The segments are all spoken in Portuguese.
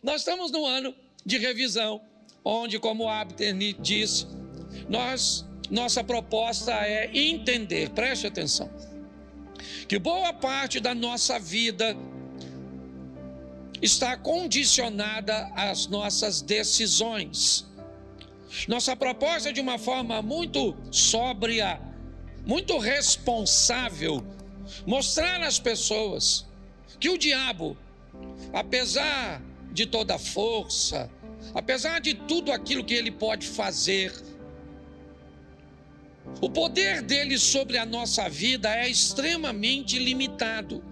Nós estamos no ano de revisão, onde, como o Abner disse, nossa proposta é entender, preste atenção, que boa parte da nossa vida está condicionada às nossas decisões. Nossa proposta é de uma forma muito sóbria, muito responsável, mostrar às pessoas que o diabo, apesar de toda a força, apesar de tudo aquilo que ele pode fazer, o poder dele sobre a nossa vida é extremamente limitado.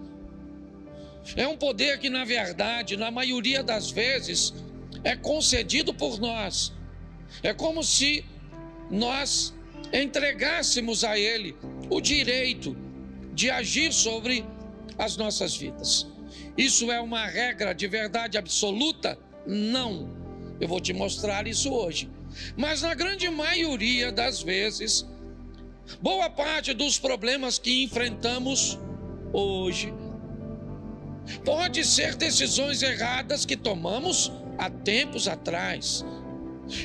É um poder que, na verdade, na maioria das vezes, é concedido por nós. É como se nós entregássemos a ele o direito de agir sobre as nossas vidas. Isso é uma regra de verdade absoluta? Não. Eu vou te mostrar isso hoje. Mas na grande maioria das vezes, boa parte dos problemas que enfrentamos hoje pode ser decisões erradas que tomamos há tempos atrás.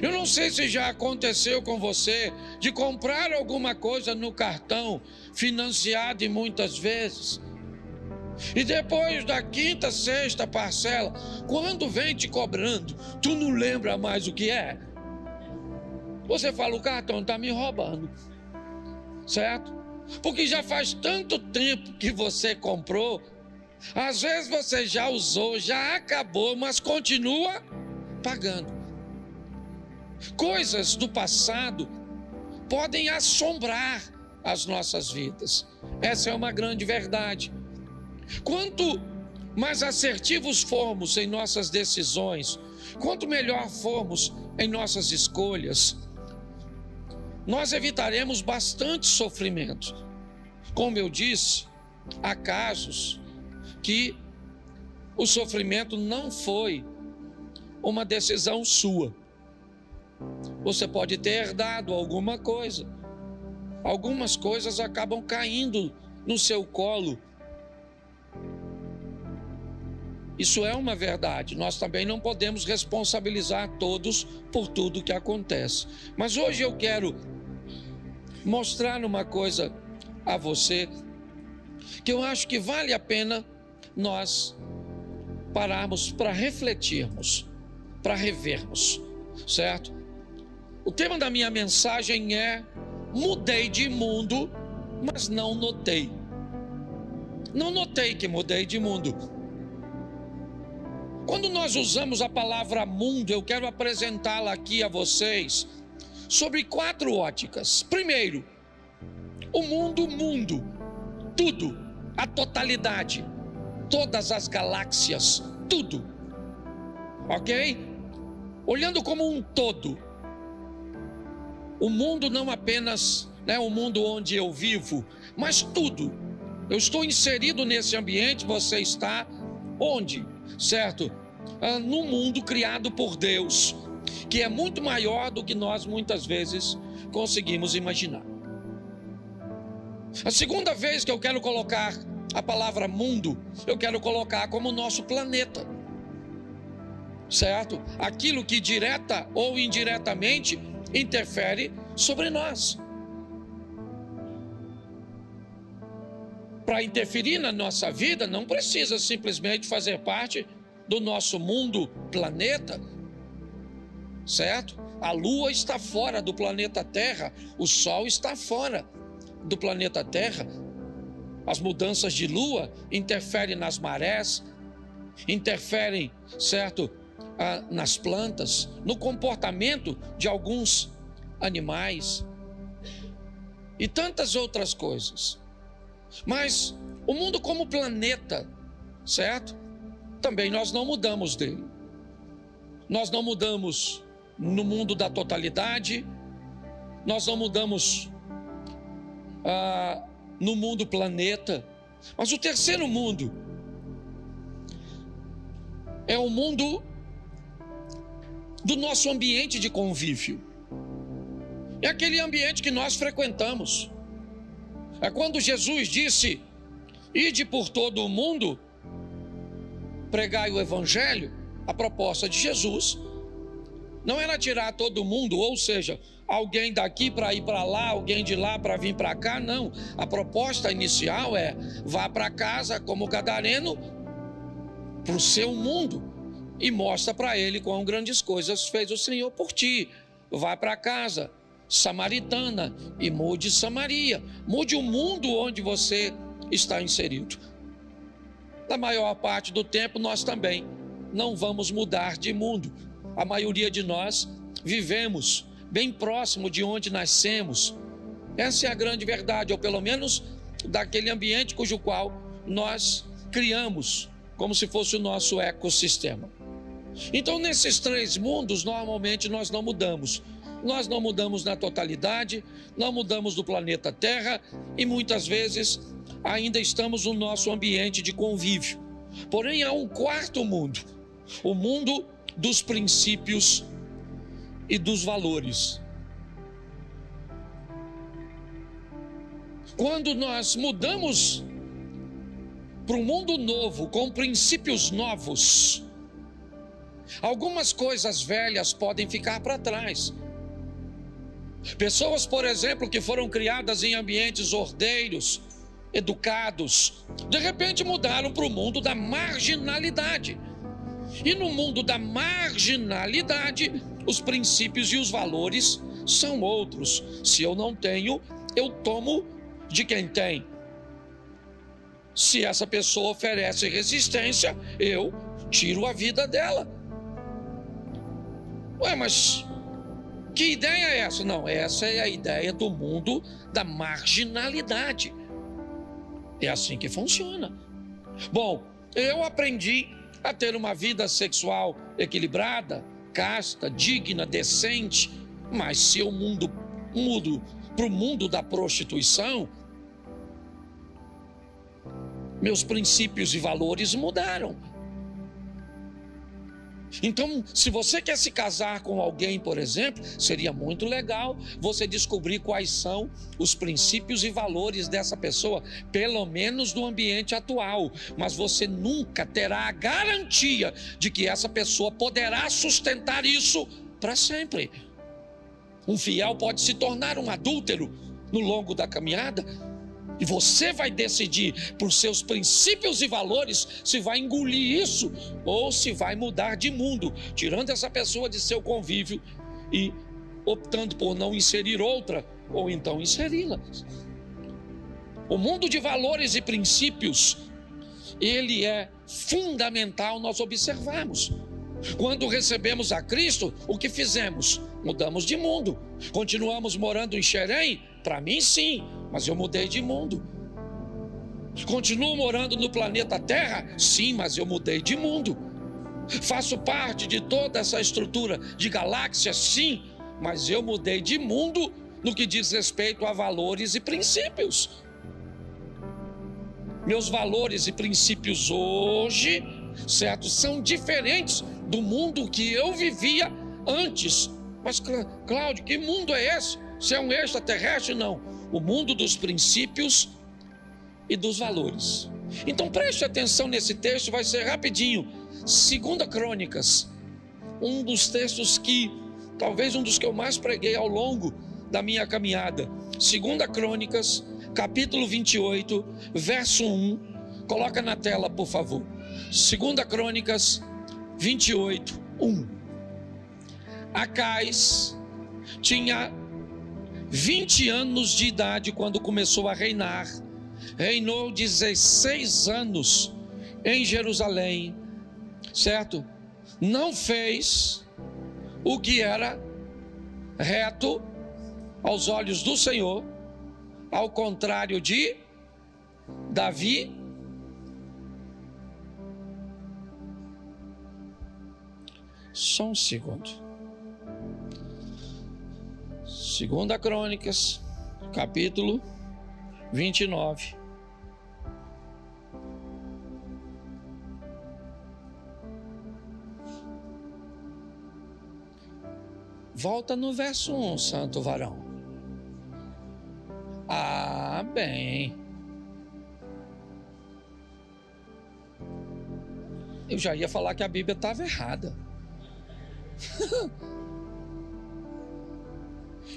Eu não sei se já aconteceu com você de comprar alguma coisa no cartão, financiado e muitas vezes, e depois da quinta, sexta parcela, quando vem te cobrando, tu não lembra mais o que é. Você fala, o cartão está me roubando, certo? Porque já faz tanto tempo que você comprou, às vezes você já usou, já acabou, mas continua pagando. Coisas do passado podem assombrar as nossas vidas. Essa é uma grande verdade. Quanto mais assertivos formos em nossas decisões, quanto melhor formos em nossas escolhas, nós evitaremos bastante sofrimento. Como eu disse, há casos que o sofrimento não foi uma decisão sua. Você pode ter herdado alguma coisa. Algumas coisas acabam caindo no seu colo. Isso é uma verdade. Nós também não podemos responsabilizar todos por tudo que acontece. Mas hoje eu quero mostrar uma coisa a você que eu acho que vale a pena nós pararmos para refletirmos, para revermos, certo? O tema da minha mensagem é: mudei de mundo, mas não notei. Não notei que mudei de mundo. Quando nós usamos a palavra mundo, eu quero apresentá-la aqui a vocês sobre 4 óticas. Primeiro, o mundo, tudo, a totalidade, todas as galáxias, tudo, ok? Olhando como um todo, o mundo não apenas, o mundo onde eu vivo, mas tudo. Eu estou inserido nesse ambiente, você está onde? Certo? No mundo criado por Deus, que é muito maior do que nós muitas vezes conseguimos imaginar. A segunda vez que eu quero colocar a palavra mundo, eu quero colocar como nosso planeta, certo? Aquilo que direta ou indiretamente interfere sobre nós. Para interferir na nossa vida, não precisa simplesmente fazer parte do nosso mundo, planeta, certo? A Lua está fora do planeta Terra, o Sol está fora do planeta Terra. As mudanças de Lua interferem nas marés, interferem, certo? Nas plantas, no comportamento de alguns animais e tantas outras coisas. Mas o mundo como planeta, certo? Também nós não mudamos dele. Nós não mudamos no mundo da totalidade, nós não mudamos no mundo planeta. Mas o terceiro mundo é o mundo do nosso ambiente de convívio. É aquele ambiente que nós frequentamos. É quando Jesus disse: ide por todo o mundo, pregai o evangelho. A proposta de Jesus não era tirar todo mundo, ou seja, alguém daqui para ir para lá, alguém de lá para vir para cá, não. A proposta inicial é: vá para casa como gadareno, para o seu mundo, e mostra para ele quão grandes coisas fez o Senhor por ti. Vá para casa samaritana e mude Samaria, mude o mundo onde você está inserido. Na maior parte do tempo nós também não vamos mudar de mundo. A maioria de nós vivemos bem próximo de onde nascemos. Essa é a grande verdade, ou pelo menos daquele ambiente cujo qual nós criamos, como se fosse o nosso ecossistema. Então, nesses três mundos, normalmente nós não mudamos. Nós não mudamos na totalidade, não mudamos do planeta Terra e muitas vezes ainda estamos no nosso ambiente de convívio. Porém, há um quarto mundo, o mundo dos princípios e dos valores. Quando nós mudamos para um mundo novo, com princípios novos, algumas coisas velhas podem ficar para trás. Pessoas, por exemplo, que foram criadas em ambientes ordeiros, educados, de repente mudaram para o mundo da marginalidade. E no mundo da marginalidade, os princípios e os valores são outros. Se eu não tenho, eu tomo de quem tem. Se essa pessoa oferece resistência, eu tiro a vida dela. Ué, mas que ideia é essa? Não, essa é a ideia do mundo da marginalidade. É assim que funciona. Bom, eu aprendi a ter uma vida sexual equilibrada, casta, digna, decente, mas se eu mudo para o mundo da prostituição, meus princípios e valores mudaram. Então, se você quer se casar com alguém, por exemplo, seria muito legal você descobrir quais são os princípios e valores dessa pessoa, pelo menos no ambiente atual. Mas você nunca terá a garantia de que essa pessoa poderá sustentar isso para sempre. Um fiel pode se tornar um adúltero no longo da caminhada. E você vai decidir por seus princípios e valores se vai engolir isso ou se vai mudar de mundo, tirando essa pessoa de seu convívio e optando por não inserir outra ou então inseri-la. O mundo de valores e princípios, ele é fundamental nós observarmos. Quando recebemos a Cristo, o que fizemos? Mudamos de mundo. Continuamos morando em Xerém? Para mim, sim, mas eu mudei de mundo. Continuo morando no planeta Terra? Sim, mas eu mudei de mundo. Faço parte de toda essa estrutura de galáxias? Sim, mas eu mudei de mundo no que diz respeito a valores e princípios. Meus valores e princípios hoje, certo, são diferentes do mundo que eu vivia antes. Mas, Cláudio, que mundo é esse? Você é um extraterrestre? Não. O mundo dos princípios e dos valores. Então preste atenção nesse texto, vai ser rapidinho. 2 Crônicas, um dos textos que, talvez um dos que eu mais preguei ao longo da minha caminhada. 2 Crônicas, capítulo 28, verso 1. Coloca na tela, por favor. 2 Crônicas 28, 1. Acais tinha 20 anos de idade quando começou a reinar. Reinou 16 anos em Jerusalém, certo? Não fez o que era reto aos olhos do Senhor, ao contrário de Davi. Só um segundo. 2 Crônicas, capítulo 29. Volta no verso 1, santo varão. Ah, bem. Eu já ia falar que a Bíblia estava errada.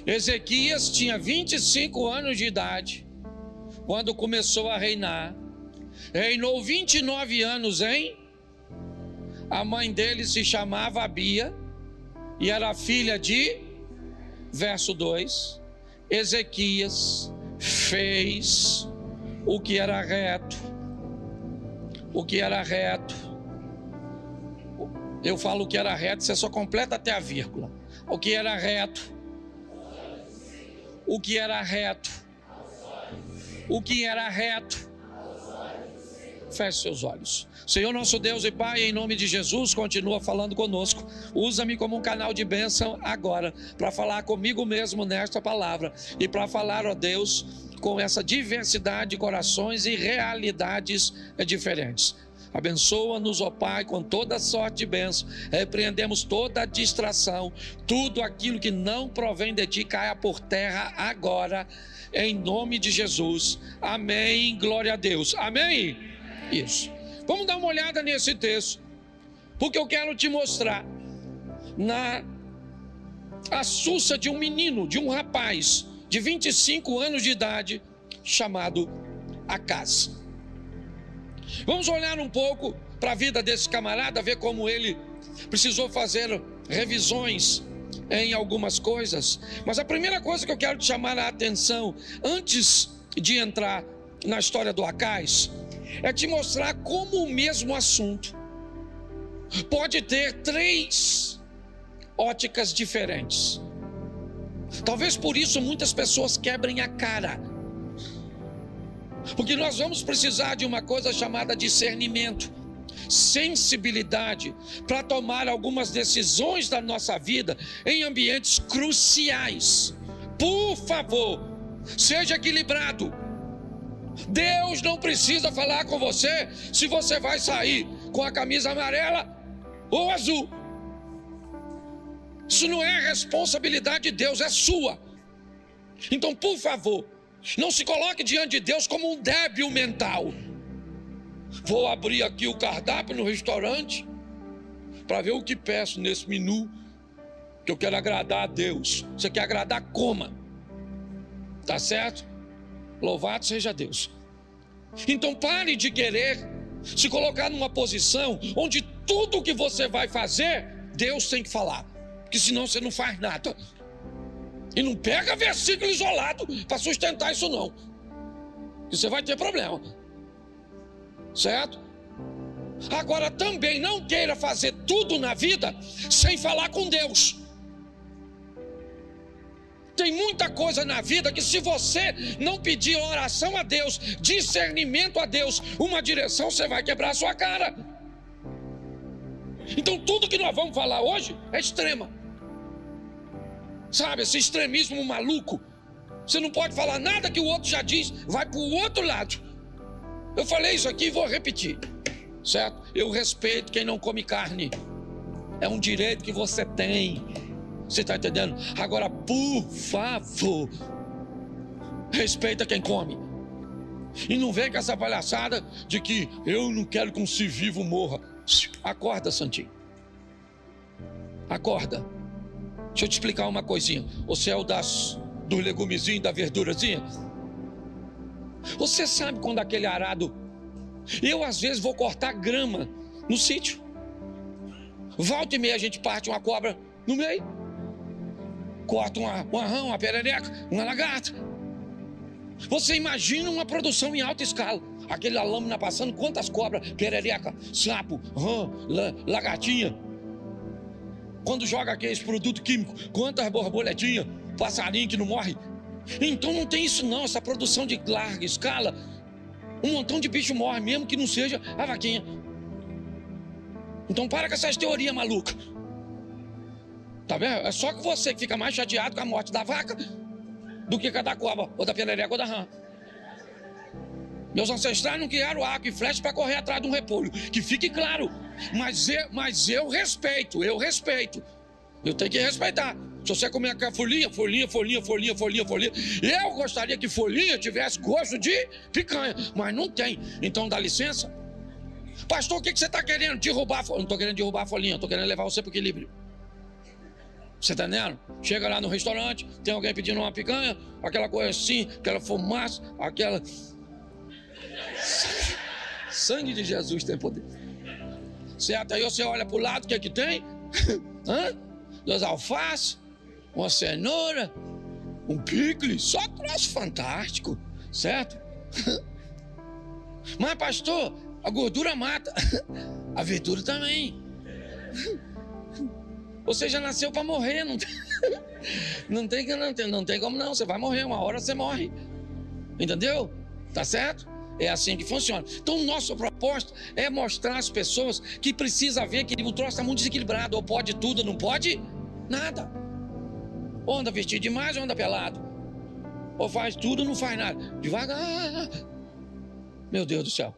Ezequias tinha 25 anos de idade quando começou a reinar. Reinou 29 anos, hein? A mãe dele se chamava Abia e era filha de, verso 2, Ezequias fez o que era reto. O que era reto. Eu falo o que era reto, você só completa até a vírgula. O que era reto. O que era reto. O que era reto. Feche seus olhos. Senhor nosso Deus e Pai, em nome de Jesus, continua falando conosco. Usa-me como um canal de bênção agora, para falar comigo mesmo nesta palavra. E para falar, ó Deus, com essa diversidade de corações e realidades diferentes. Abençoa-nos, ó Pai, com toda sorte de bênção. Repreendemos toda a distração. Tudo aquilo que não provém de Ti caia por terra agora, em nome de Jesus. Amém. Glória a Deus. Amém. Isso. Vamos dar uma olhada nesse texto, porque eu quero te mostrar na astúcia de um menino, de um rapaz de 25 anos de idade, chamado Acaz. Vamos olhar um pouco para a vida desse camarada, ver como ele precisou fazer revisões em algumas coisas. Mas a primeira coisa que eu quero te chamar a atenção, antes de entrar na história do Acaz, é te mostrar como o mesmo assunto pode ter 3 óticas diferentes. Talvez por isso muitas pessoas quebrem a cara, porque nós vamos precisar de uma coisa chamada discernimento, sensibilidade, para tomar algumas decisões da nossa vida em ambientes cruciais. Por favor, seja equilibrado. Deus não precisa falar com você se você vai sair com a camisa amarela ou azul. Isso não é responsabilidade de Deus, é sua. Então, por favor, não se coloque diante de Deus como um débil mental. Vou abrir aqui o cardápio no restaurante para ver o que peço nesse menu, que eu quero agradar a Deus. Você quer agradar, coma. Tá certo? Louvado seja Deus. Então pare de querer se colocar numa posição onde tudo que você vai fazer, Deus tem que falar, porque senão você não faz nada. E não pega versículo isolado para sustentar isso não, e você vai ter problema, certo? Agora também não queira fazer tudo na vida sem falar com Deus. Tem muita coisa na vida que, se você não pedir oração a Deus, discernimento a Deus, uma direção, você vai quebrar a sua cara. Então tudo que nós vamos falar hoje é extrema. Sabe, esse extremismo maluco. Você não pode falar nada que o outro já diz, vai para o outro lado. Eu falei isso aqui e vou repetir, certo? Eu respeito quem não come carne. É um direito que você tem. Você está entendendo? Agora, por favor, respeita quem come. E não vem com essa palhaçada de que eu não quero que um ser vivo morra. Acorda, santinho. Acorda. Deixa eu te explicar uma coisinha. Você é o dos legumezinhos, da verdurazinha. Você sabe quando aquele arado... Eu às vezes vou cortar grama no sítio. Volta e meia a gente parte uma cobra no meio. Corta uma rã, uma perereca, uma lagarta. Você imagina uma produção em alta escala. Aquele lâmina passando, quantas cobras, perereca, sapo, rã, lagartinha. Quando joga aqueles produtos químicos, quantas borboletinhas, passarinho que não morre. Então não tem isso não, essa produção de larga escala. Um montão de bicho morre, mesmo que não seja a vaquinha. Então para com essas teorias malucas. Tá vendo? É só que você que fica mais chateado com a morte da vaca do que com a da cobra, ou da perereca, ou da rã. Meus ancestrais não criaram arco e flecha para correr atrás de um repolho, que fique claro. Mas eu respeito. Eu tenho que respeitar. Se você comer aquela folhinha. Eu gostaria que folhinha tivesse gosto de picanha, mas não tem. Então dá licença. Pastor, o que você está querendo? Derrubar a folhinha? Não estou querendo derrubar a folhinha, estou querendo levar você para o equilíbrio. Você está entendendo? Chega lá no restaurante, tem alguém pedindo uma picanha, aquela coisa assim, aquela fumaça, aquela... Sangue de Jesus tem poder. Certo? Aí você olha para o lado, o que é que tem? Duas alfaces, uma cenoura, um picles, só troço fantástico, certo? Mas pastor, a gordura mata, a verdura também. Você já nasceu para morrer, não tem como não, você vai morrer, uma hora você morre, entendeu? Tá certo? É assim que funciona. Então, nosso propósito é mostrar às pessoas que precisa ver que o troço está muito desequilibrado. Ou pode tudo, não pode nada. Ou anda vestido demais, ou anda pelado. Ou faz tudo, não faz nada. Devagar. Meu Deus do céu.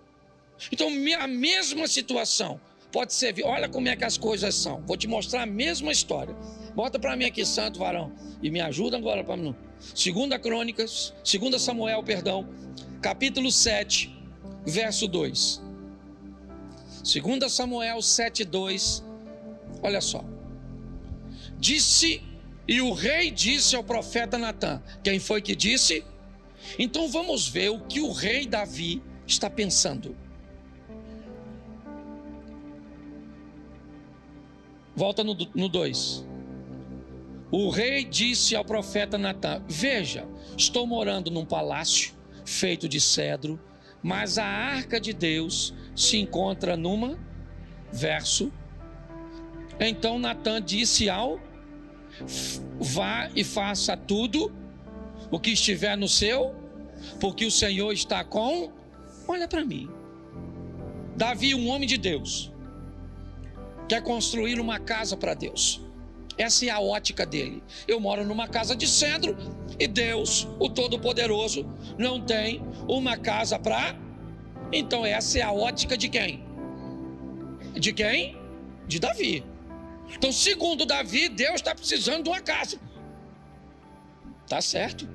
Então, a mesma situação pode ser... Olha como é que as coisas são. Vou te mostrar a mesma história. Bota para mim aqui, santo varão. E me ajuda agora para mim. 2 Samuel, capítulo 7, verso 2. 2 Samuel 7, 2. Olha só. E o rei disse ao profeta Natã. Quem foi que disse? Então vamos ver o que o rei Davi está pensando. Volta no 2. O rei disse ao profeta Natã: veja, estou morando num palácio feito de cedro, mas a arca de Deus se encontra numa... Verso. Então Natã disse ao... vá e faça tudo o que estiver no seu, porque o Senhor está com... Olha para mim. Davi, um homem de Deus, quer construir uma casa para Deus. Essa é a ótica dele. Eu moro numa casa de cedro e Deus, o Todo-Poderoso, não tem uma casa para... Então essa é a ótica de quem? De quem? De Davi. Então, segundo Davi, Deus está precisando de uma casa. Tá certo?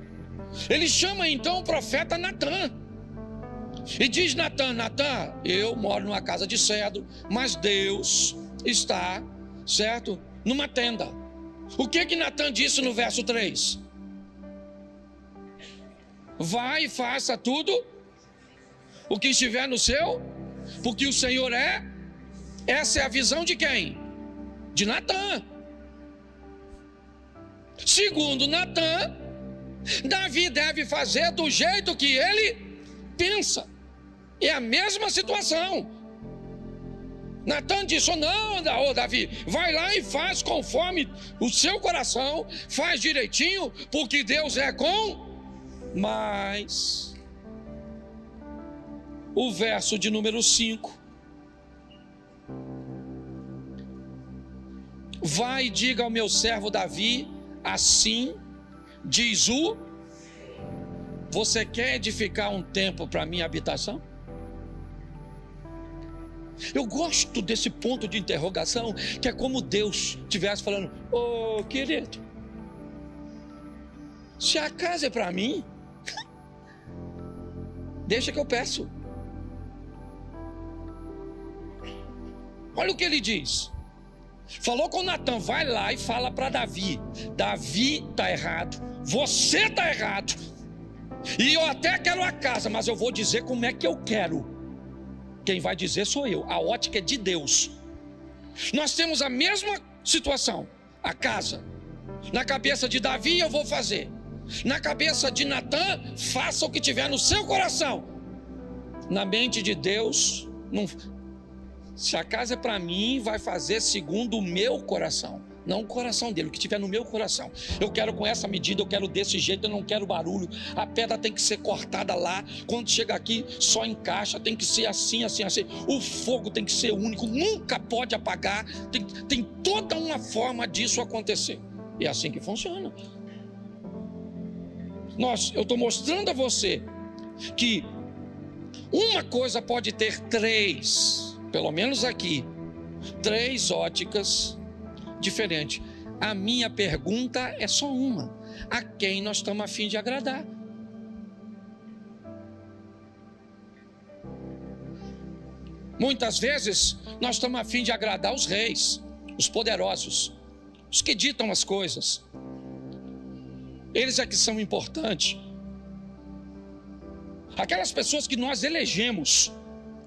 Ele chama então o profeta Natã. E diz Natã: Natã, eu moro numa casa de cedro, mas Deus está, certo, numa tenda. O que Natã disse no verso 3? Vai e faça tudo o que estiver no seu, porque o Senhor é... Essa é a visão de quem? De Natã. Segundo Natã, Davi deve fazer do jeito que ele pensa. É a mesma situação. Natã disse: não, Davi, vai lá e faz conforme o seu coração, faz direitinho, porque Deus é com... Mas o verso de número 5: vai e diga ao meu servo Davi, assim diz o... Você quer edificar um templo para minha habitação? Eu gosto desse ponto de interrogação, que é como Deus estivesse falando: ô querido, se a casa é para mim, deixa que eu peço. Olha o que ele diz. Falou com Natã: vai lá e fala para Davi: Davi está errado, você está errado, e eu até quero a casa, mas eu vou dizer como é que eu quero. Quem vai dizer sou eu. A ótica é de Deus. Nós temos a mesma situação. A casa. Na cabeça de Davi, eu vou fazer. Na cabeça de Natã, faça o que tiver no seu coração. Na mente de Deus, não... Se a casa é para mim, vai fazer segundo o meu coração, não o coração dele, o que tiver no meu coração. Eu quero com essa medida, eu quero desse jeito, eu não quero barulho. A pedra tem que ser cortada lá, quando chega aqui só encaixa, tem que ser assim, assim, assim. O fogo tem que ser único, nunca pode apagar. Tem toda uma forma disso acontecer. E é assim que funciona. Eu estou mostrando a você que uma coisa pode ter três, pelo menos aqui, três óticas diferentes. A minha pergunta é só uma: a quem nós estamos a fim de agradar? Muitas vezes nós estamos a fim de agradar os reis, os poderosos, os que ditam as coisas. Eles é que são importantes. Aquelas pessoas que nós elegemos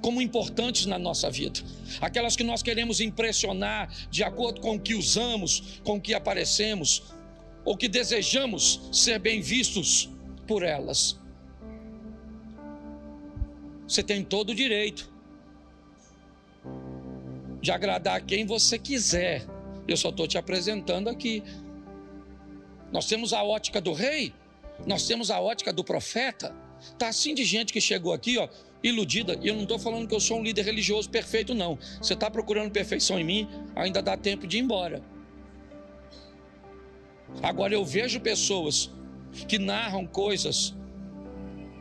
como importantes na nossa vida, aquelas que nós queremos impressionar de acordo com o que usamos, com o que aparecemos, ou que desejamos ser bem vistos por elas. Você tem todo o direito de agradar quem você quiser. Eu só estou te apresentando aqui. Nós temos a ótica do rei, nós temos a ótica do profeta. Está assim de gente que chegou aqui, ó, iludida. E eu não estou falando que eu sou um líder religioso perfeito, não. Você está procurando perfeição em mim, ainda dá tempo de ir embora. Agora eu vejo pessoas que narram coisas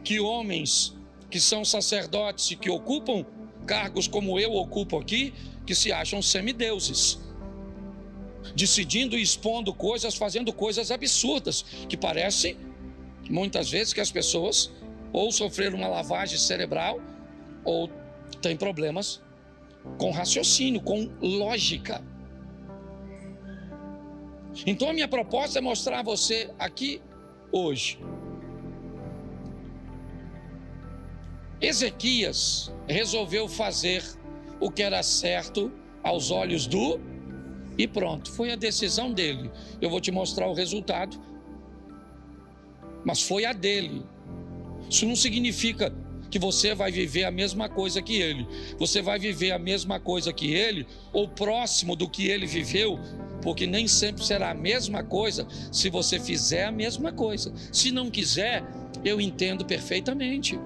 que homens que são sacerdotes e que ocupam cargos como eu ocupo aqui, que se acham semideuses, decidindo e expondo coisas, fazendo coisas absurdas, que parece muitas vezes que as pessoas ou sofreram uma lavagem cerebral ou têm problemas com raciocínio, com lógica. Então a minha proposta é mostrar a você aqui hoje. Ezequias resolveu fazer o que era certo aos olhos do... E pronto, foi a decisão dele. Eu vou te mostrar o resultado, mas foi a dele. Isso não significa que você vai viver a mesma coisa que ele. Você vai viver a mesma coisa que ele, ou próximo do que ele viveu, porque nem sempre será a mesma coisa se você fizer a mesma coisa. Se não quiser, eu entendo perfeitamente.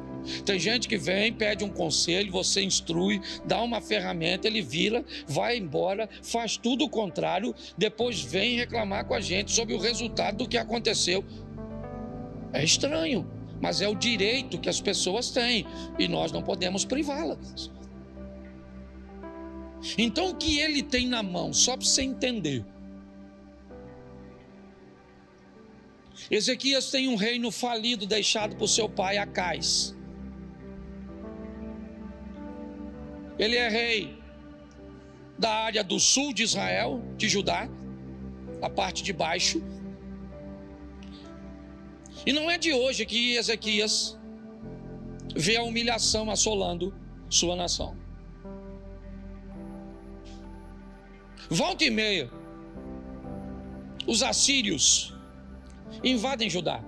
Tem gente que vem, pede um conselho, você instrui, dá uma ferramenta, ele vira, vai embora, faz tudo o contrário, depois vem reclamar com a gente sobre o resultado do que aconteceu. É estranho, mas é o direito que as pessoas têm e nós não podemos privá-las. Então o que ele tem na mão, só para você entender. Ezequias tem um reino falido deixado por seu pai Acais. Ele é rei da área do sul de Israel, de Judá, a parte de baixo. E não é de hoje que Ezequias vê a humilhação assolando sua nação. Volta e meia, os assírios invadem Judá,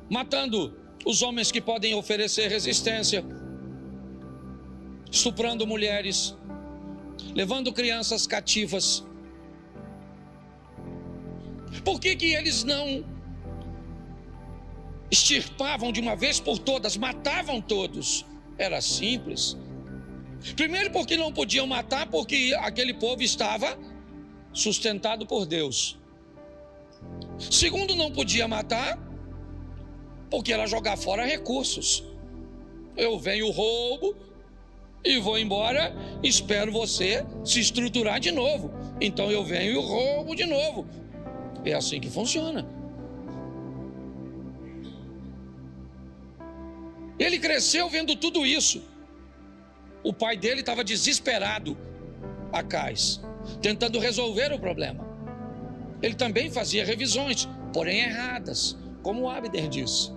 matando os homens que podem oferecer resistência, estuprando mulheres, levando crianças cativas. Por que eles não extirpavam de uma vez por todas, matavam todos? Era simples. Primeiro, porque não podiam matar, porque aquele povo estava sustentado por Deus. Segundo, não podia matar, porque era jogar fora recursos. Eu venho, roubo e vou embora, espero você se estruturar de novo. Então eu venho e roubo de novo. É assim que funciona. Ele cresceu vendo tudo isso. O pai dele estava desesperado, Acais, tentando resolver o problema. Ele também fazia revisões, porém erradas, como o Abner disse.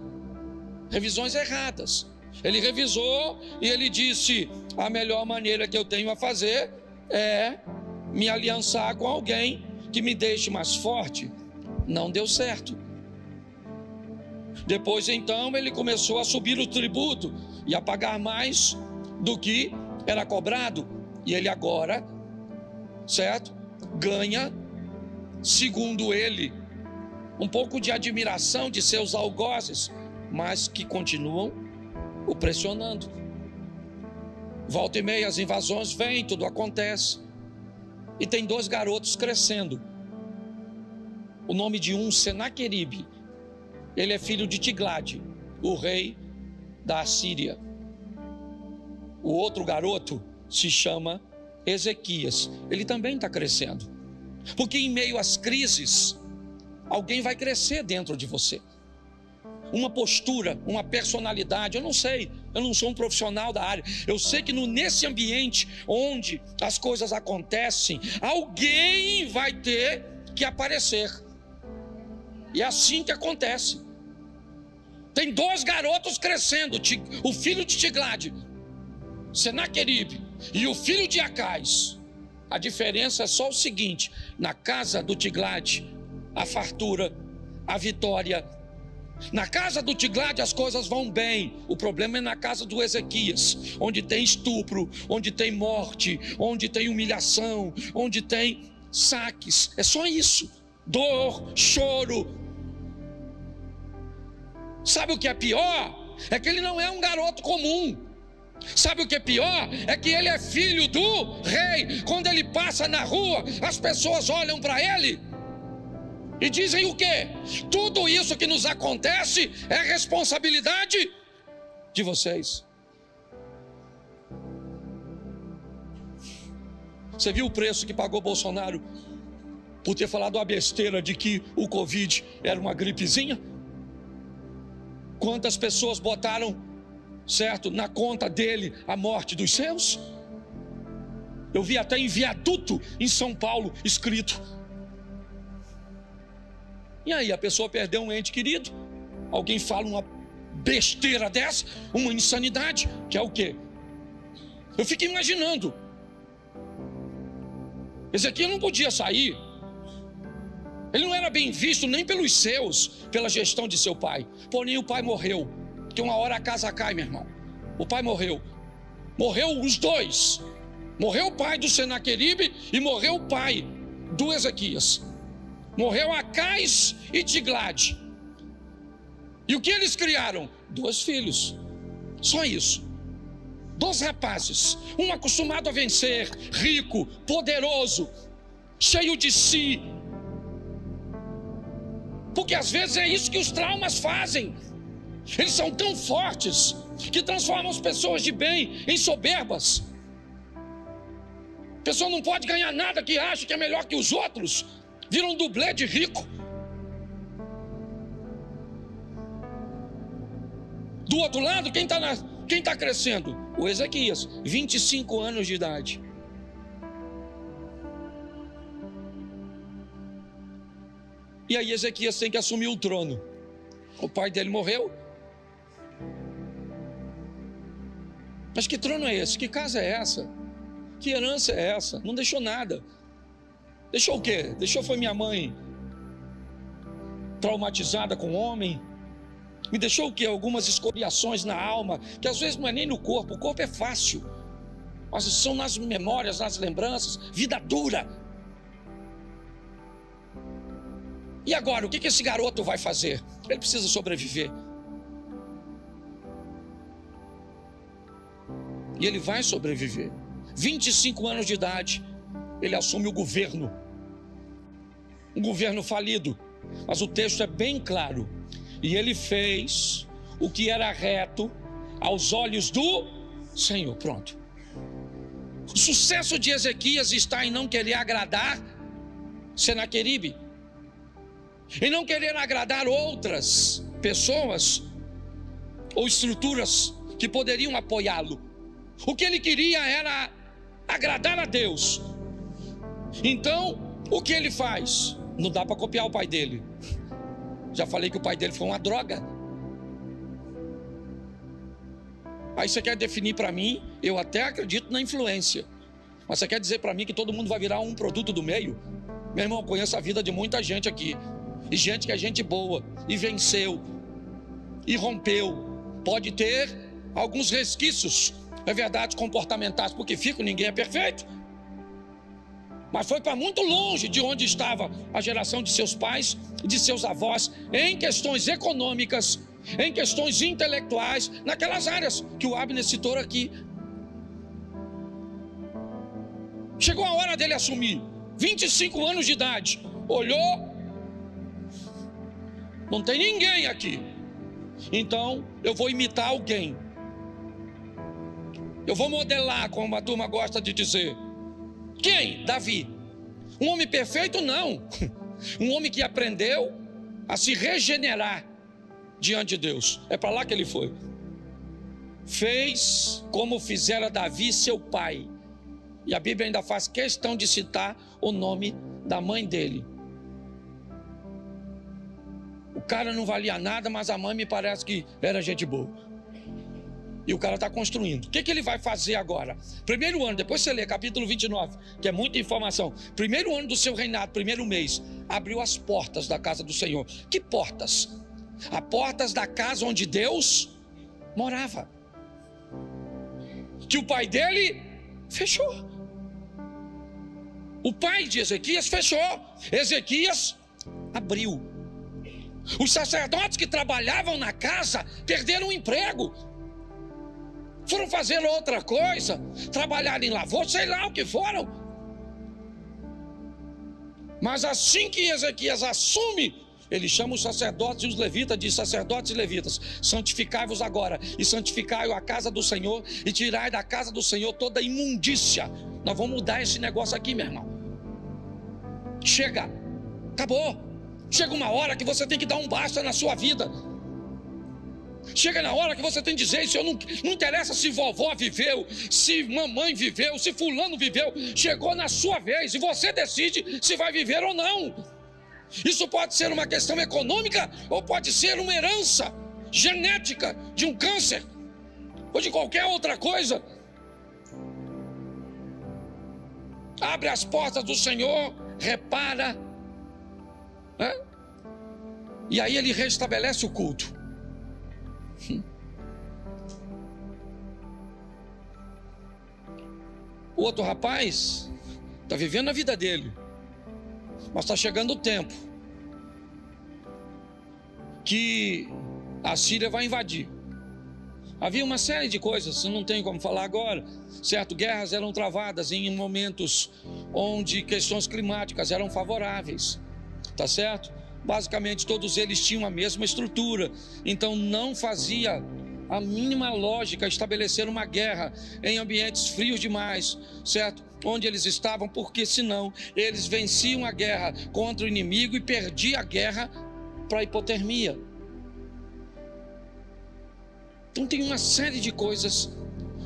Revisões erradas. Ele revisou e ele disse: a melhor maneira que eu tenho a fazer é me aliançar com alguém que me deixe mais forte. Não deu certo. Depois então ele começou a subir o tributo e a pagar mais do que era cobrado. E ele agora, certo, ganha, segundo ele, um pouco de admiração de seus algozes, mas que continuam o pressionando. Volta e meia as invasões vêm, tudo acontece. E tem 2 garotos crescendo. O nome de um, Senaqueribe. Ele é filho de Tiglade, o rei da Assíria. O outro garoto se chama Ezequias. Ele também está crescendo. Porque em meio às crises, alguém vai crescer dentro de você. Uma postura, uma personalidade, eu não sei Eu não sou um profissional da área. Eu sei que nesse ambiente onde as coisas acontecem, alguém vai ter que aparecer. E é assim que acontece. Tem 2 garotos crescendo, o filho de Tiglat, Senaqueribe, e o filho de Acais. A diferença é só o seguinte: na casa do Tiglat, a fartura, a vitória. Na casa do Tiglat as coisas vão bem. O problema é na casa do Ezequias, onde tem estupro, onde tem morte, onde tem humilhação, onde tem saques. É só isso: dor, choro. Sabe o que é pior? É que ele não é um garoto comum. Sabe o que é pior? É que ele é filho do rei. Quando ele passa na rua, as pessoas olham para ele e dizem o quê? Tudo isso que nos acontece é responsabilidade de vocês. Você viu o preço que pagou Bolsonaro por ter falado a besteira de que o Covid era uma gripezinha? Quantas pessoas botaram, certo, na conta dele a morte dos seus? Eu vi até em viaduto em São Paulo escrito. E aí a pessoa perdeu um ente querido. Alguém fala uma besteira dessa, uma insanidade, que é o quê? Eu fico imaginando. Ezequiel não podia sair. Ele não era bem visto nem pelos seus, pela gestão de seu pai. Porém o pai morreu. Porque uma hora a casa cai, meu irmão. O pai morreu. Morreu os 2. Morreu o pai do Senaqueribe e morreu o pai do Ezequias. Morreu Acais e Tiglat. E o que eles criaram? 2 filhos. Só isso. 2 rapazes. Um acostumado a vencer, rico, poderoso, cheio de si. Porque às vezes é isso que os traumas fazem. Eles são tão fortes que transformam as pessoas de bem em soberbas. A pessoa não pode ganhar nada que acha que é melhor que os outros. Vira um dublê de rico. Do outro lado, quem está crescendo? O Ezequias, 25 anos de idade. E aí Ezequias tem que assumir o trono. O pai dele morreu. Mas que trono é esse? Que casa é essa? Que herança é essa? Não deixou nada. Deixou o quê? Deixou foi minha mãe traumatizada com o homem. Me deixou o quê? Algumas escoriações na alma, que às vezes não é nem no corpo. O corpo é fácil, mas são nas memórias, nas lembranças. Vida dura. E agora, o que esse garoto vai fazer? Ele precisa sobreviver. E ele vai sobreviver. 25 anos de idade, ele assume o governo. Um governo falido. Mas o texto é bem claro. E ele fez o que era reto aos olhos do Senhor. Pronto. O sucesso de Ezequias está em não querer agradar Senaqueribe, em não querer agradar outras pessoas ou estruturas que poderiam apoiá-lo. O que ele queria era agradar a Deus. Então, o que ele faz? Não dá para copiar o pai dele. Já falei que o pai dele foi uma droga. Aí você quer definir para mim? Eu até acredito na influência, mas você quer dizer para mim que todo mundo vai virar um produto do meio? Meu irmão, eu conheço a vida de muita gente aqui, e gente que é gente boa, e venceu, e rompeu. Pode ter alguns resquícios, é verdade, comportamentais, porque ninguém é perfeito. Mas foi para muito longe de onde estava a geração de seus pais e de seus avós, em questões econômicas, em questões intelectuais, naquelas áreas que o Abner citou aqui. Chegou a hora dele assumir, 25 anos de idade, olhou, não tem ninguém aqui, então eu vou imitar alguém, eu vou modelar, como a turma gosta de dizer. Quem? Davi. Um homem perfeito? Não. Um homem que aprendeu a se regenerar diante de Deus. É para lá que ele foi. fez como fizera Davi, seu pai. E a Bíblia ainda faz questão de citar o nome da mãe dele. O cara não valia nada, mas a mãe me parece que era gente boa. E o cara está construindo. O que ele vai fazer agora? Primeiro ano, depois você lê capítulo 29, que é muita informação. Primeiro ano do seu reinado, primeiro mês, abriu as portas da casa do Senhor. Que portas? As portas da casa onde Deus morava, que o pai dele fechou. O pai de Ezequias fechou, Ezequias abriu. Os sacerdotes que trabalhavam na casa perderam o emprego, foram fazer outra coisa, trabalhar em lavoura, sei lá o que foram. Mas assim que Ezequias assume, ele chama os sacerdotes e os levitas, diz: sacerdotes e levitas, santificai-vos agora, e santificai a casa do Senhor, e tirai da casa do Senhor toda imundícia. Nós vamos mudar esse negócio aqui, meu irmão. Chega, acabou. Chega uma hora que você tem que dar um basta na sua vida. Chega na hora que você tem que dizer: isso não interessa se vovó viveu, se mamãe viveu, se fulano viveu. Chegou na sua vez e você decide se vai viver ou não. Isso pode ser uma questão econômica ou pode ser uma herança genética de um câncer ou de qualquer outra coisa. Abre as portas do Senhor, repara, né? E aí ele restabelece o culto. O outro rapaz está vivendo a vida dele, mas está chegando o tempo que a Síria vai invadir. Havia uma série de coisas, não tenho como falar agora, certo? Guerras eram travadas em momentos onde questões climáticas eram favoráveis, tá certo? Basicamente todos eles tinham a mesma estrutura, então não fazia a mínima lógica estabelecer uma guerra em ambientes frios demais, certo? Onde eles estavam, porque senão eles venciam a guerra contra o inimigo e perdiam a guerra para a hipotermia. Então tem uma série de coisas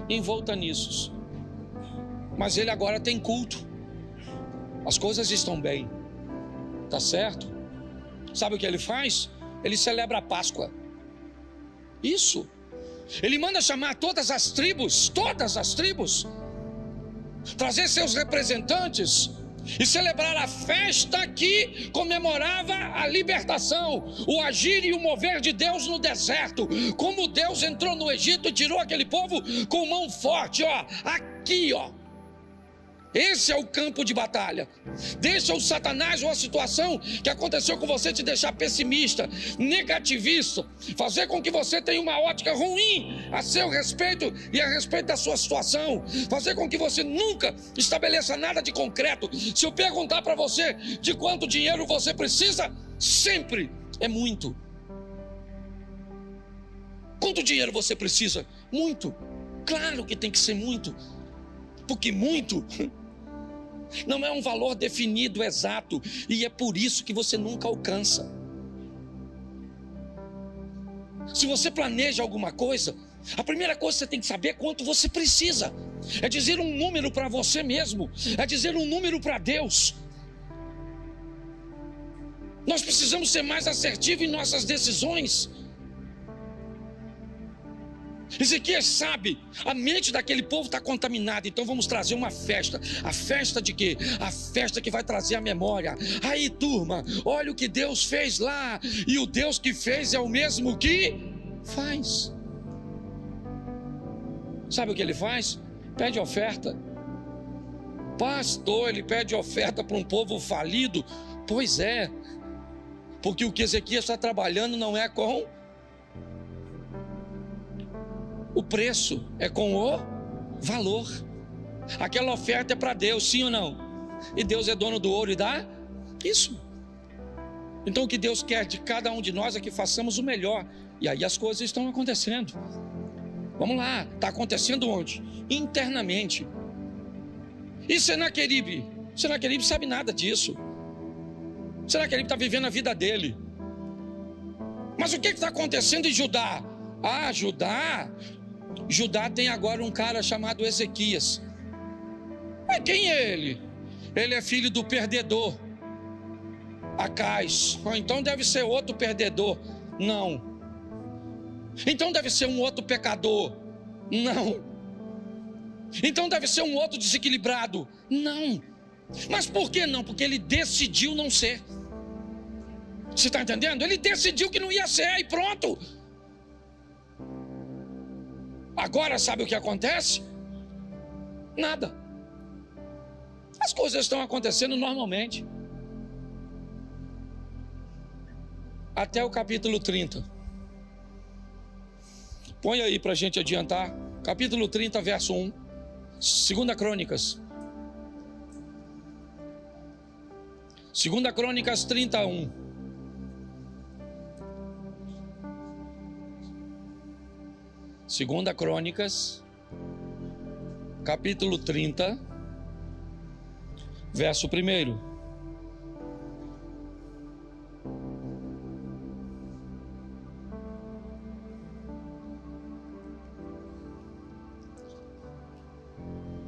em volta nisso. Mas ele agora tem culto. As coisas estão bem, tá certo? Sabe o que ele faz? Ele celebra a Páscoa. Isso. Ele manda chamar todas as tribos, trazer seus representantes e celebrar a festa que comemorava a libertação, o agir e o mover de Deus no deserto. Como Deus entrou no Egito e tirou aquele povo com mão forte, ó, aqui, ó. Esse é o campo de batalha. Deixa o Satanás ou a situação que aconteceu com você te deixar pessimista, negativista, fazer com que você tenha uma ótica ruim a seu respeito e a respeito da sua situação, fazer com que você nunca estabeleça nada de concreto. Se eu perguntar para você de quanto dinheiro você precisa, sempre é muito. Quanto dinheiro você precisa? Muito. Claro que tem que ser muito, porque muito não é um valor definido exato, e é por isso que você nunca alcança. Se você planeja alguma coisa, a primeira coisa que você tem que saber é quanto você precisa. É dizer um número para você mesmo, é dizer um número para Deus. Nós precisamos ser mais assertivos em nossas decisões. Ezequias sabe, a mente daquele povo está contaminada, então vamos trazer uma festa. A festa de quê? A festa que vai trazer a memória. Aí, turma, olha o que Deus fez lá, e o Deus que fez é o mesmo que faz. Sabe o que ele faz? Pede oferta. Pastor, ele pede oferta para um povo falido? Pois é, porque o que Ezequias está trabalhando não é com o preço, é com o valor. Aquela oferta é para Deus, sim ou não? E Deus é dono do ouro e dá isso. Então o que Deus quer de cada um de nós é que façamos o melhor. E aí as coisas estão acontecendo. Vamos lá, está acontecendo onde? Internamente. E Senaqueribe? Senaqueribe sabe nada disso. Senaqueribe está vivendo a vida dele. Mas o que está acontecendo em Judá? Ah, Judá Judá tem agora um cara chamado Ezequias. Mas quem é ele? Ele é filho do perdedor, Acais. Ou então deve ser outro perdedor. Não. Então deve ser um outro pecador. Não. Então deve ser um outro desequilibrado. Não. Mas por que não? Porque ele decidiu não ser. Você está entendendo? Ele decidiu que não ia ser e pronto. Agora sabe o que acontece? Nada. As coisas estão acontecendo normalmente. Até o capítulo 30. Põe aí para a gente adiantar. Capítulo 30, verso 1. 2 Crônicas. 2 Crônicas 31. Segunda Crônicas, capítulo 30, verso 1.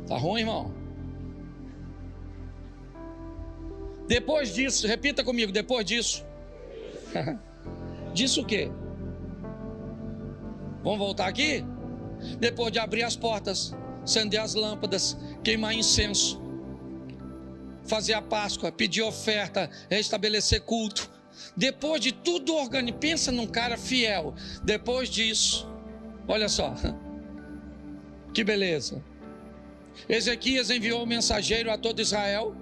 Tá ruim, irmão? Depois disso, repita comigo, depois disso. Disso o quê? Vamos voltar aqui? Depois de abrir as portas, acender as lâmpadas, queimar incenso, fazer a Páscoa, pedir oferta, restabelecer culto. Depois de tudo organizado, pensa num cara fiel. Depois disso, olha só, que beleza. Ezequias enviou um mensageiro a todo Israel,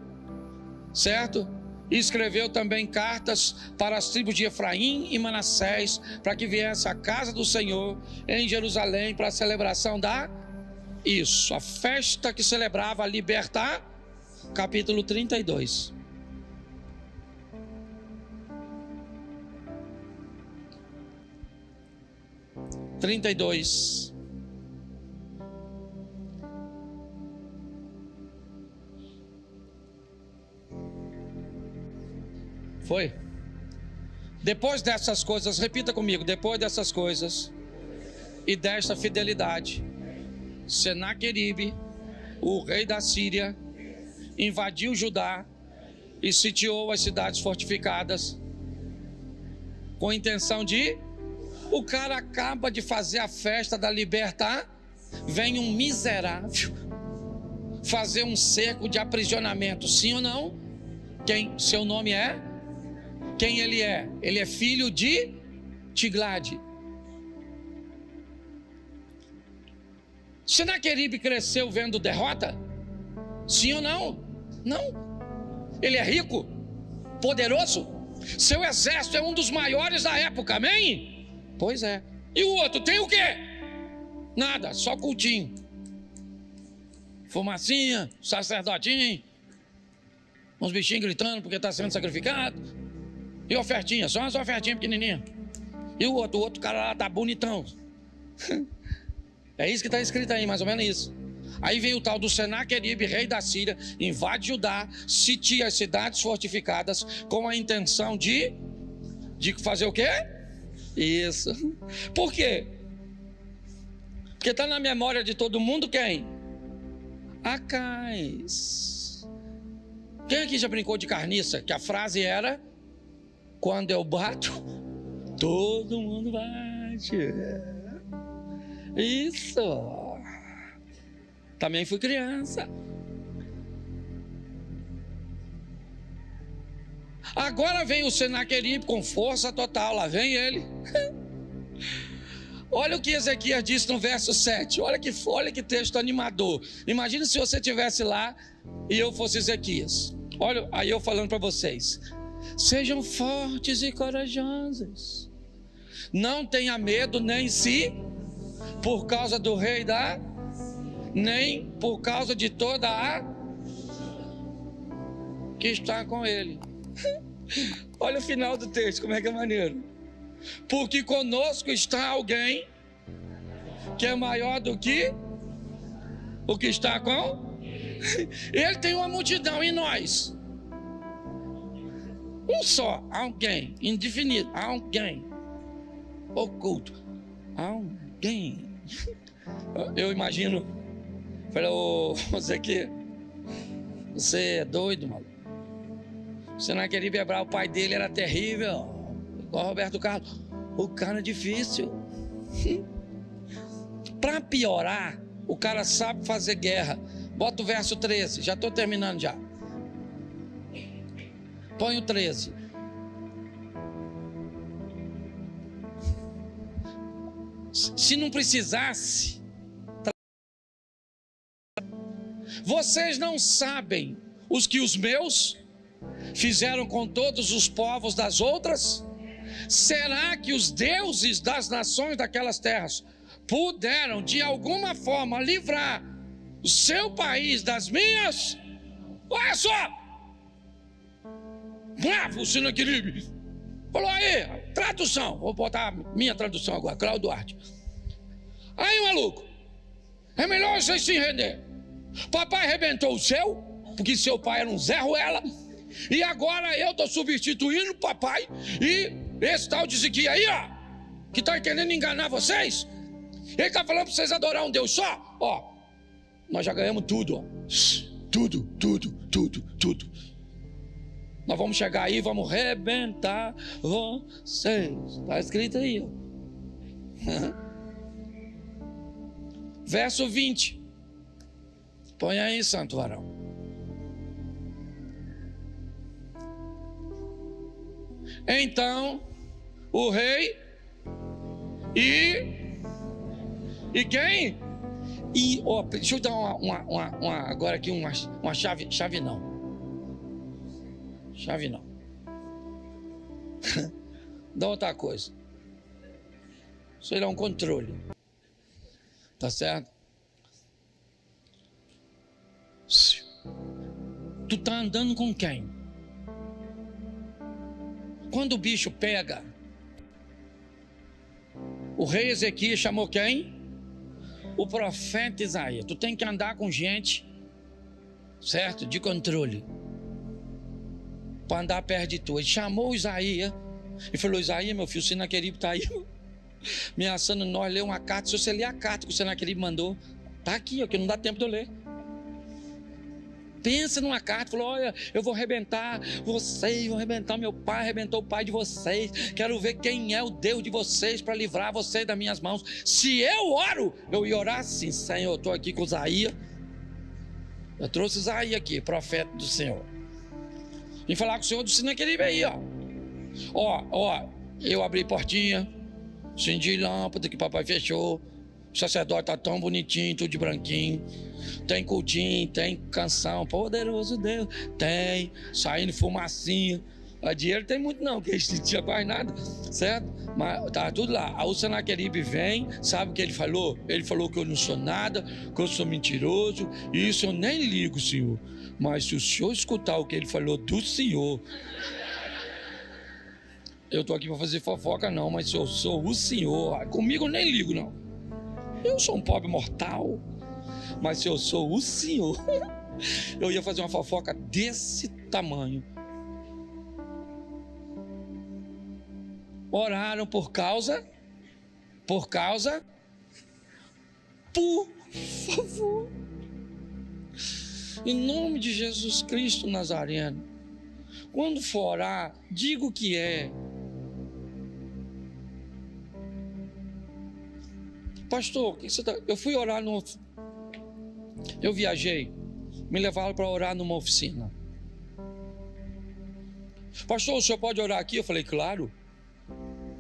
certo? E escreveu também cartas para as tribos de Efraim e Manassés, para que viesse à casa do Senhor em Jerusalém para a celebração da... Isso, a festa que celebrava a libertar, capítulo 32. Foi? Depois dessas coisas, repita comigo, depois dessas coisas e desta fidelidade, Senaqueribe, o rei da Síria, invadiu Judá e sitiou as cidades fortificadas com a intenção de... O cara acaba de fazer a festa da libertar, vem um miserável fazer um cerco de aprisionamento, sim ou não? Quem seu nome é? Quem ele é? Ele é filho de Tiglade. Senaqueribe cresceu vendo derrota? Sim ou não? Não. Ele é rico, poderoso, seu exército é um dos maiores da época, amém? Pois é. E o outro tem o quê? Nada, só cultinho, fumacinha, sacerdotinho, uns bichinhos gritando porque está sendo sacrificado. E ofertinha, só umas ofertinhas pequenininhas. E o outro cara lá tá bonitão. É isso que está escrito aí, mais ou menos isso. Aí vem o tal do Senaqueribe, rei da Síria, invade Judá, sitia as cidades fortificadas com a intenção de fazer o quê? Isso. Por quê? Porque está na memória de todo mundo quem? Acais. Quem aqui já brincou de carniça? Que a frase era: quando eu bato, todo mundo bate. Isso. Também fui criança. Agora vem o Senaqueribe com força total. Lá vem ele. Olha o que Ezequias disse no verso 7. Olha que texto animador. Imagina se você estivesse lá e eu fosse Ezequias. Olha, aí eu falando para vocês: sejam fortes e corajosos, não tenha medo nem se por causa do rei da, nem por causa de toda a que está com ele. Olha o final do texto, como é que é maneiro. Porque conosco está alguém que é maior do que o que está com ele. Tem uma multidão, e nós? Um só, alguém, indefinido, alguém, oculto, alguém. Eu imagino. Falei, ô, você que... Você é doido, maluco. Você não queria quebrar, o pai dele era terrível. Igual o Roberto Carlos. O cara é difícil. Para piorar, o cara sabe fazer guerra. Bota o verso 13, já estou terminando já. Põe o 13. Se não precisasse, vocês não sabem os que os meus fizeram com todos os povos das outras? Será que os deuses das nações daquelas terras puderam de alguma forma livrar o seu país das minhas? Olha só! Bravo, Sinaqueribe! Falou aí, tradução. Vou botar minha tradução agora, Cláudio Duarte. Aí, maluco, é melhor vocês se render. Papai arrebentou o seu, porque seu pai era um Zé Ruela, e agora eu estou substituindo o papai, e esse tal de Ezequiel aí, ó, que está querendo enganar vocês, ele está falando para vocês adorar um Deus só, ó, nós já ganhamos tudo, ó, tudo. Nós vamos chegar aí, vamos arrebentar vocês. Está escrito aí, ó. Verso 20. Põe aí, santo varão. Então, o rei e quem? E, ó, deixa eu dar uma agora aqui uma chave não. Chave não. Dá outra coisa. Isso aí é um controle. Tá certo? Tu tá andando com quem? Quando o bicho pega, o rei Ezequias chamou quem? O profeta Isaías. Tu tem que andar com gente, certo? De controle. Para andar perto de tu. Ele chamou Isaías e falou: Isaías, meu filho, o Sinaqueribe está aí ameaçando nós ler uma carta. Se você ler a carta que o Sinaqueribe mandou, está aqui, ó, que não dá tempo de eu ler. Pensa numa carta, falou: olha, eu vou arrebentar vocês, vou arrebentar meu pai, arrebentou o pai de vocês, quero ver quem é o Deus de vocês para livrar vocês das minhas mãos. Se eu oro, eu ia orar assim: Senhor, eu estou aqui com Isaías, eu trouxe Isaías aqui, profeta do Senhor, vim falar com o Senhor do Sinaqueribe aí, ó, eu abri portinha, acendi lâmpada que papai fechou, o sacerdote tá tão bonitinho, tudo de branquinho, tem cultinho, tem canção, poderoso Deus, tem, saindo fumacinha, dinheiro tem muito não, que a gente não tinha quase nada, certo? Mas tá tudo lá. Aí o Sinaqueribe vem, sabe o que ele falou? Ele falou que eu não sou nada, que eu sou mentiroso, e isso eu nem ligo, Senhor. Mas se o Senhor escutar o que ele falou do Senhor, eu estou aqui para fazer fofoca não, mas se eu sou o Senhor, comigo eu nem ligo não. Eu sou um pobre mortal, mas se eu sou o Senhor, eu ia fazer uma fofoca desse tamanho. Oraram por favor, em nome de Jesus Cristo Nazareno, quando for orar, diga o que é. Pastor, o que você tá... Eu fui orar no... Eu viajei, me levaram para orar numa oficina. Pastor, o senhor pode orar aqui? Eu falei, claro.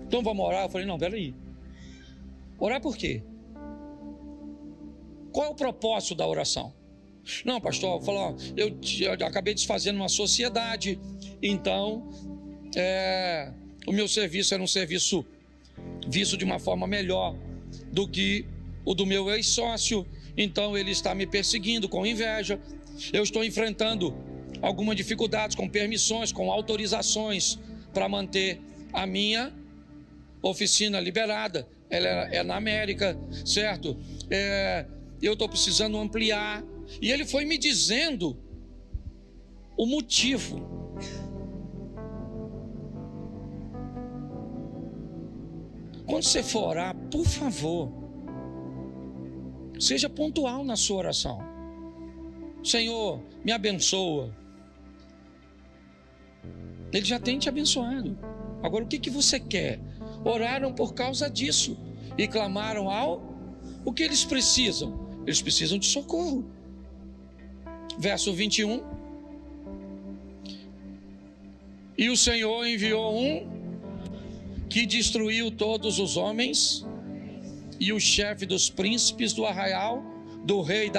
Então vamos orar? Eu falei, não, peraí. Orar por quê? Qual é o propósito da oração? Não, pastor, eu acabei desfazendo uma sociedade, então o meu serviço era um serviço visto de uma forma melhor do que o do meu ex-sócio, então ele está me perseguindo com inveja, eu estou enfrentando algumas dificuldades com permissões, com autorizações para manter a minha oficina liberada, ela é na América, certo? Eu estou precisando ampliar. E ele foi me dizendo o motivo. Quando você for orar, por favor, Seja pontual na sua oração. Senhor, me abençoa. Ele já tem te abençoado. Agora o que você quer? Oraram por causa disso e clamaram o que eles precisam? Eles precisam de socorro. Verso 21. E o Senhor enviou que destruiu todos os homens e o chefe dos príncipes do arraial do rei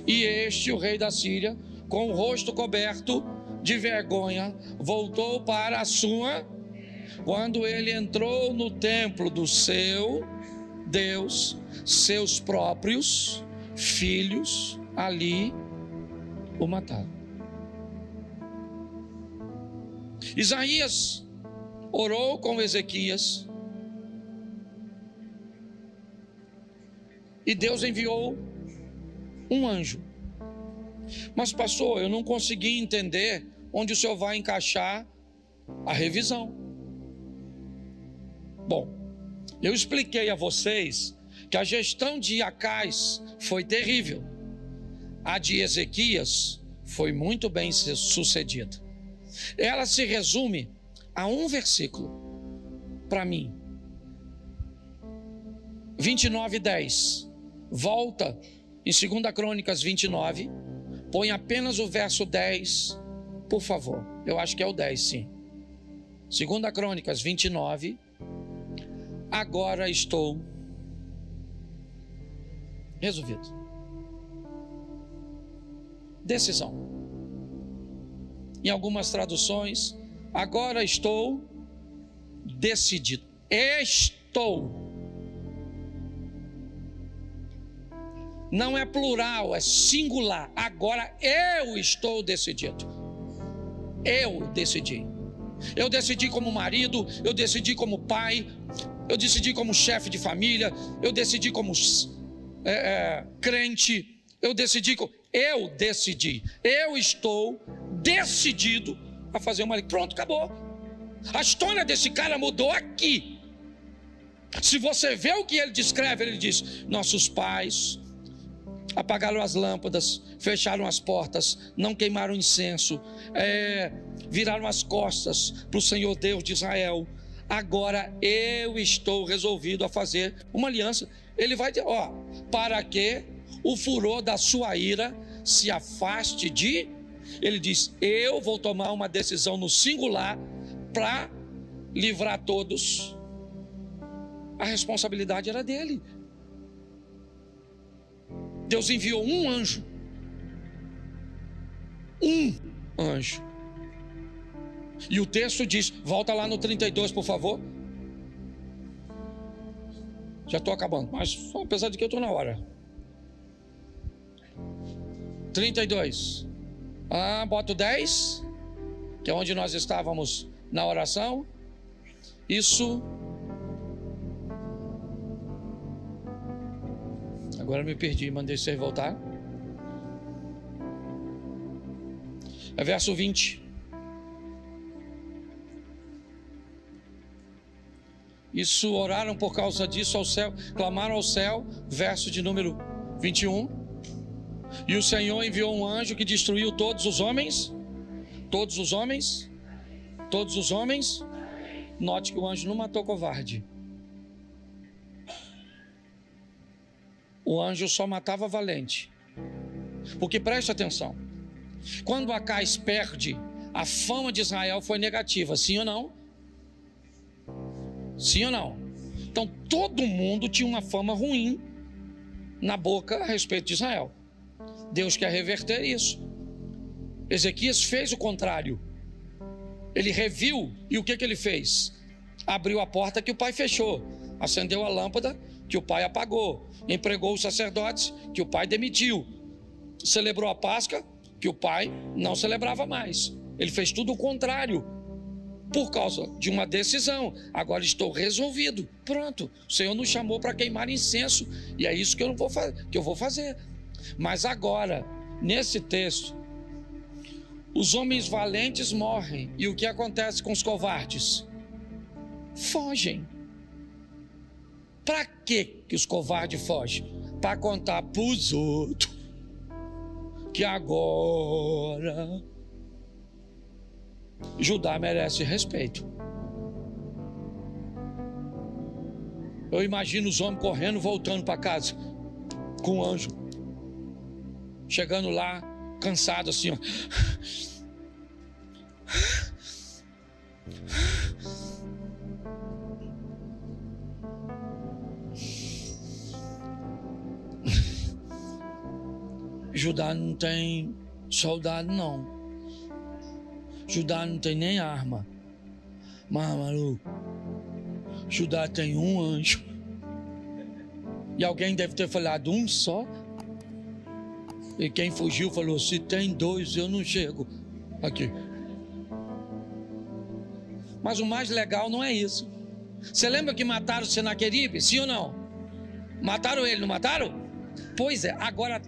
e este, o rei da Síria, com o rosto coberto de vergonha, voltou para a sua. Quando ele entrou no templo do seu Deus, seus próprios filhos ali o mataram. Isaías orou com Ezequias e Deus enviou um anjo. Mas pastor, eu não consegui entender onde o senhor vai encaixar a revisão. Bom, eu expliquei a vocês que a gestão de Acais foi terrível. A de Ezequias foi muito bem sucedida. Ela se resume a um versículo, para mim. 29:10. Volta em 2 Crônicas 29. Põe apenas o verso 10, por favor. Eu acho que é o 10, sim. 2 Crônicas 29. Agora estou resolvido. Decisão. Em algumas traduções, agora estou decidido. Estou. Não é plural, é singular. Agora eu estou decidido. Eu decidi. Eu decidi como marido, eu decidi como pai, eu decidi como chefe de família, eu decidi como crente, eu decidi. Eu estou decidido a fazer uma. Pronto, acabou. A história desse cara mudou aqui. Se você vê o que ele descreve, ele diz: nossos pais apagaram as lâmpadas, fecharam as portas, não queimaram incenso, viraram as costas para o Senhor Deus de Israel. Agora eu estou resolvido a fazer uma aliança. Ele vai dizer: para que o furor da sua ira se afaste de. Ele diz: eu vou tomar uma decisão no singular para livrar todos. A responsabilidade era dele. Deus enviou um anjo. Um anjo. E o texto diz, volta lá no 32, por favor. Já estou acabando, mas apesar de que eu estou na hora. 32. Bota o 10, que é onde nós estávamos na oração. Isso. Agora me perdi, mandei você voltar. É verso 20. Isso, oraram por causa disso ao céu, clamaram ao céu, verso de número 21. E o Senhor enviou um anjo que destruiu todos os homens. Todos os homens. Todos os homens. Note que o anjo não matou covarde. O anjo só matava valente. Porque preste atenção, quando Acais perde, a fama de Israel foi negativa, sim ou não? Sim ou não? Então todo mundo tinha uma fama ruim na boca a respeito de Israel. Deus quer reverter isso. Ezequias fez o contrário. Ele reviu, e o que ele fez? Abriu a porta que o pai fechou, acendeu a lâmpada que o pai apagou, empregou os sacerdotes que o pai demitiu, celebrou a Páscoa que o pai não celebrava mais. Ele fez tudo o contrário, por causa de uma decisão. Agora estou resolvido, pronto. O Senhor nos chamou para queimar incenso, e é isso que eu vou fazer. Mas agora, nesse texto, os homens valentes morrem, e o que acontece com os covardes? Fogem. Para que os covardes fogem? para contar para os outros que agora Judá merece respeito. Eu imagino os homens correndo, voltando para casa com o anjo, chegando lá cansado assim, ó. Judá não tem soldado não. Judá não tem nem arma. Mas, maluco, Judá tem um anjo. E alguém deve ter falado um só. E quem fugiu falou: se tem dois, eu não chego aqui. Mas o mais legal não é isso. Você lembra que mataram Senaqueribe? Sim ou não? Mataram ele, não mataram? Pois é, agora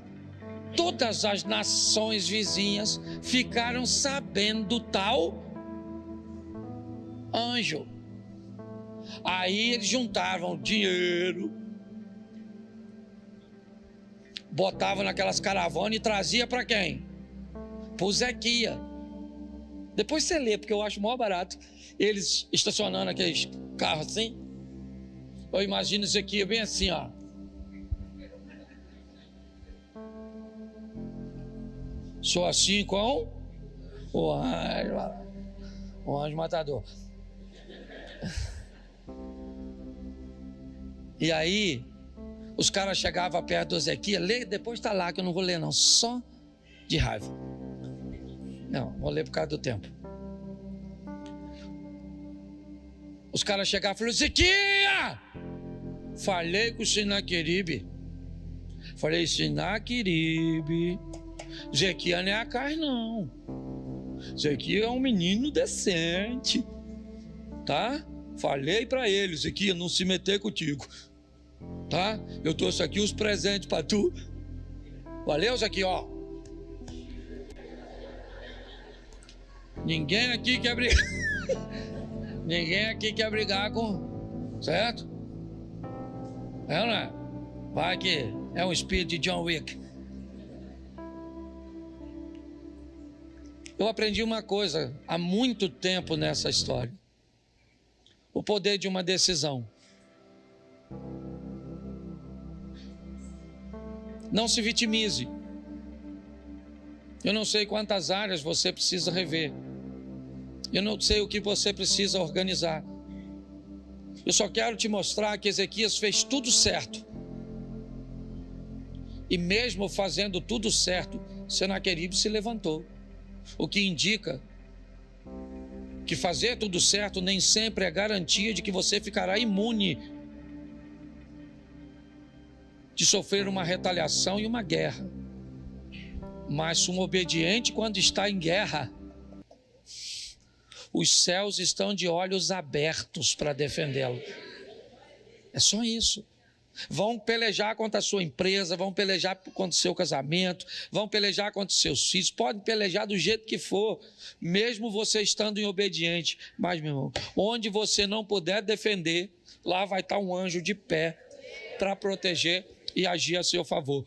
todas as nações vizinhas ficaram sabendo do tal anjo. Aí eles juntavam dinheiro, botavam naquelas caravanas e trazia para quem? Para o Zequias. Depois você lê, porque eu acho maior barato. Eles estacionando aqueles carros assim. Eu imagino Zequias bem assim, ó. Sou assim com o anjo matador. E aí, os caras chegavam perto do Ezequias, lê, depois está lá, que eu não vou ler não, só de raiva. Não, vou ler por causa do tempo. Os caras chegavam e falaram: Ezequias! Falei com o Senaqueribe. Falei: Senaqueribe, Ezequias não é a carne não. Ezequias é um menino decente, tá? Falei para ele: Ezequias, não se meter contigo, tá? Eu trouxe aqui os presentes para tu. Valeu, Ezequias, ó. Ninguém aqui quer brigar. Ninguém aqui quer brigar com... Certo? É ou não é? Vai que é um espírito de John Wick. Eu aprendi uma coisa há muito tempo nessa história: o poder de uma decisão. Não se vitimize. Eu não sei quantas áreas você precisa rever. Eu não sei o que você precisa organizar. Eu só quero te mostrar que Ezequias fez tudo certo. E mesmo fazendo tudo certo, Senaqueribe se levantou. O que indica que fazer tudo certo nem sempre é garantia de que você ficará imune de sofrer uma retaliação e uma guerra. Mas um obediente, quando está em guerra, os céus estão de olhos abertos para defendê-lo. É só isso. Vão pelejar contra a sua empresa, vão pelejar contra o seu casamento, vão pelejar contra os seus filhos, podem pelejar do jeito que for, mesmo você estando em obediente. Mas, meu irmão, onde você não puder defender, lá vai estar um anjo de pé para proteger e agir a seu favor.